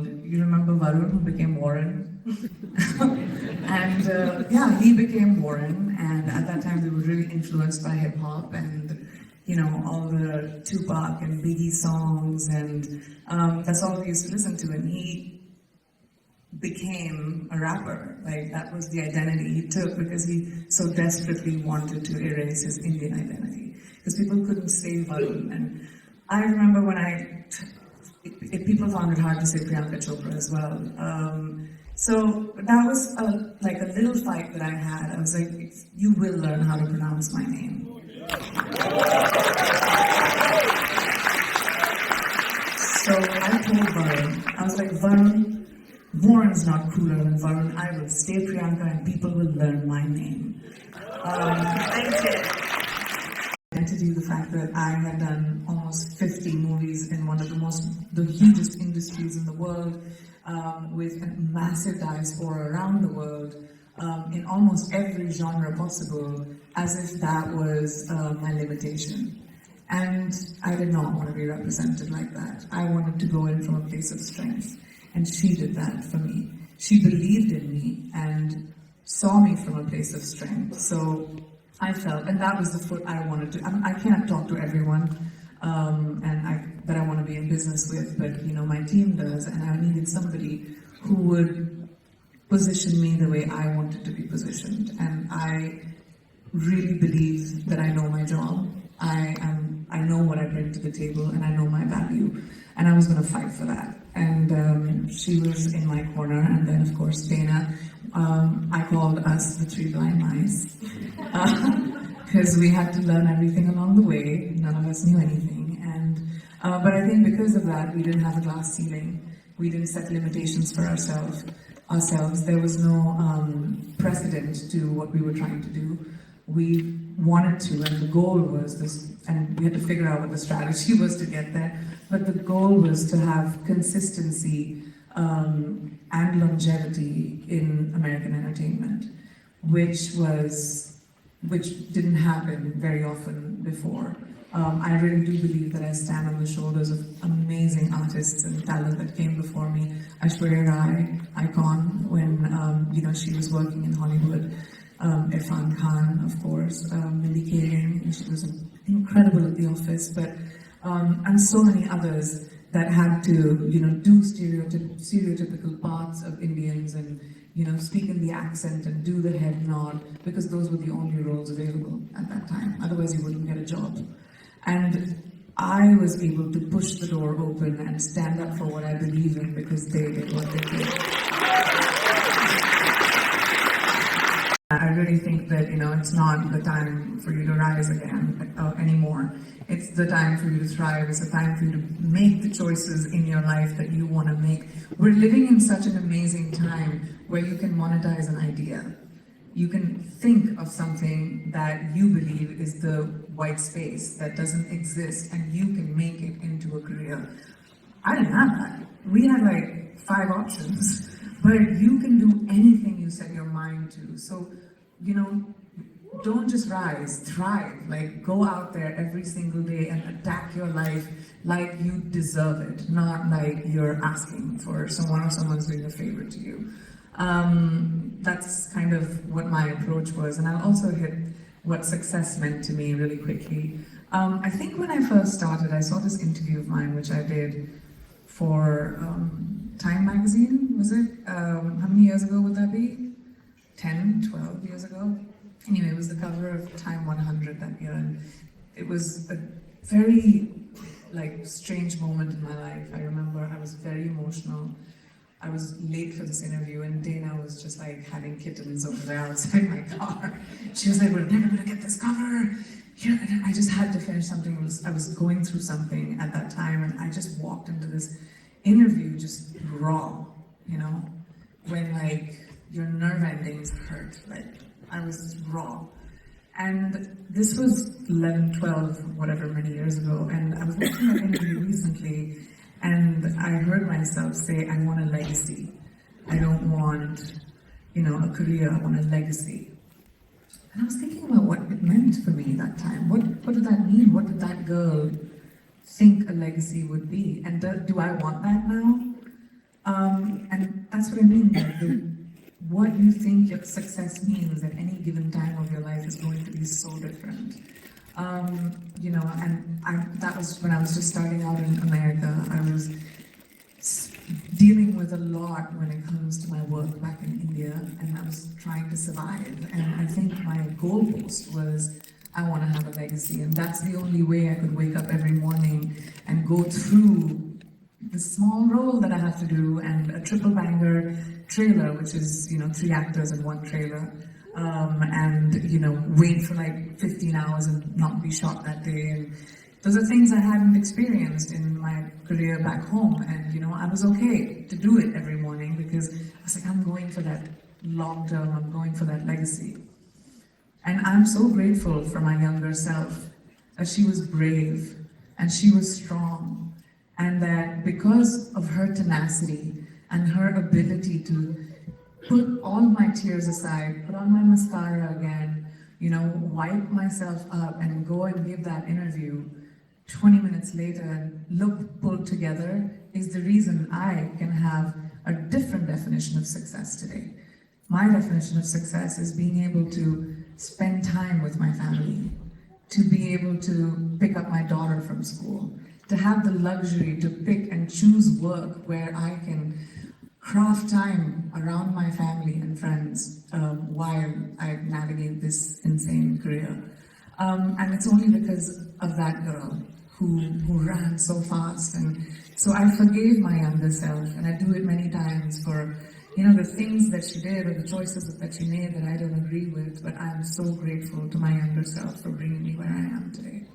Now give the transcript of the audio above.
You remember Varun, who became Warren? And yeah, he became Warren, and at that time they were really influenced by hip hop and all the Tupac and Biggie songs, and that's all we used to listen to. And he became a rapper. Like, that was the identity he took because he so desperately wanted to erase his Indian identity because people couldn't say Varun. And I remember when people found it hard to say Priyanka Chopra as well. So that was like a little fight that I had. I was like, you will learn how to pronounce my name. So I told Varun, I was like, Varun, Warren's not cooler than Varun. I will stay Priyanka and people will learn my name. Thank you. Identity, the fact that I had done almost 50 movies in one of the hugest industries in the world, with a massive diaspora around the world, in almost every genre possible, as if that was my limitation. And I did not want to be represented like that. I wanted to go in from a place of strength. And she did that for me. She believed in me and saw me from a place of strength. So I felt, and that was the foot I wanted to. I can't talk to everyone that I want to be in business with, but my team does, and I needed somebody who would position me the way I wanted to be positioned. And I really believe that I know my job. I know what I bring to the table, and I know my value, and I was going to fight for that. And she was in my corner, and then of course Dana. I called us the three blind mice because we had to learn everything along the way. None of us knew anything, but I think because of that, we didn't have a glass ceiling. We didn't set limitations for ourselves. There was no precedent to what we were trying to do. We wanted to, and the goal was this, and we had to figure out what the strategy was to get there. But the goal was to have consistency and longevity in American entertainment, which didn't happen very often before. I really do believe that I stand on the shoulders of amazing artists and talent that came before me. Aishwarya Rai, icon, when she was working in Hollywood. Irfan Khan, of course, Mindy Kaling, she was incredible at The Office, but and so many others that had to, do stereotypical parts of Indians and, speak in the accent and do the head nod, because those were the only roles available at that time. Otherwise, you wouldn't get a job. And I was able to push the door open and stand up for what I believe in because they did what they did. I really think that, it's not the time for you to rise again anymore. It's the time for you to thrive. It's the time for you to make the choices in your life that you want to make. We're living in such an amazing time where you can monetize an idea. You can think of something that you believe is the white space that doesn't exist, and you can make it into a career. I didn't have that. We had like 5 options, but you can do anything you set your mind to. So, don't just rise, thrive. Like, go out there every single day and attack your life like you deserve it, not like you're asking for someone or someone's doing a favor to you. That's kind of what my approach was. And I'll also hit what success meant to me really quickly. I think when I first started, I saw this interview of mine, which I did for Time magazine, was it? How many years ago would that be? 10, 12 years ago? Anyway, it was the cover of Time 100 that year, and it was a very, strange moment in my life. I remember I was very emotional. I was late for this interview, and Dana was just having kittens over there outside my car. She was like, "We're never gonna get this cover." I just had to finish something. I was going through something at that time, and I just walked into this interview just raw, when your nerve endings hurt. I was raw. And this was 11, 12, whatever, many years ago, and I was watching that interview recently, and I heard myself say, I want a legacy. I don't want, a career, I want a legacy. And I was thinking about what it meant for me that time. What did that mean? What did that girl think a legacy would be? And do I want that now? that's what I mean. What you think your success means at any given time of your life is going to be so different. That was when I was just starting out in America. I was dealing with a lot when it comes to my work back in India, and I was trying to survive. And I think my goalpost was, I want to have a legacy, and that's the only way I could wake up every morning and go through the small role that I have to do and a triple banger trailer, which is 3 actors in 1 trailer, and wait for like 15 hours and not be shot that day. And those are things I hadn't experienced in my career back home, and I was okay to do it every morning because I was like, I'm going for that long term, I'm going for that legacy. And I'm so grateful for my younger self, that she was brave and she was strong, and that because of her tenacity and her ability to put all my tears aside, put on my mascara again, wipe myself up and go and give that interview 20 minutes later and look pulled together, is the reason I can have a different definition of success today. My definition of success is being able to spend time with my family, to be able to pick up my daughter from school, to have the luxury to pick and choose work where I can craft time around my family and friends while I navigate this insane career. And it's only because of that girl who ran so fast. And so I forgave my younger self, and I do it many times for the things that she did or the choices that she made that I don't agree with, but I'm so grateful to my younger self for bringing me where I am today.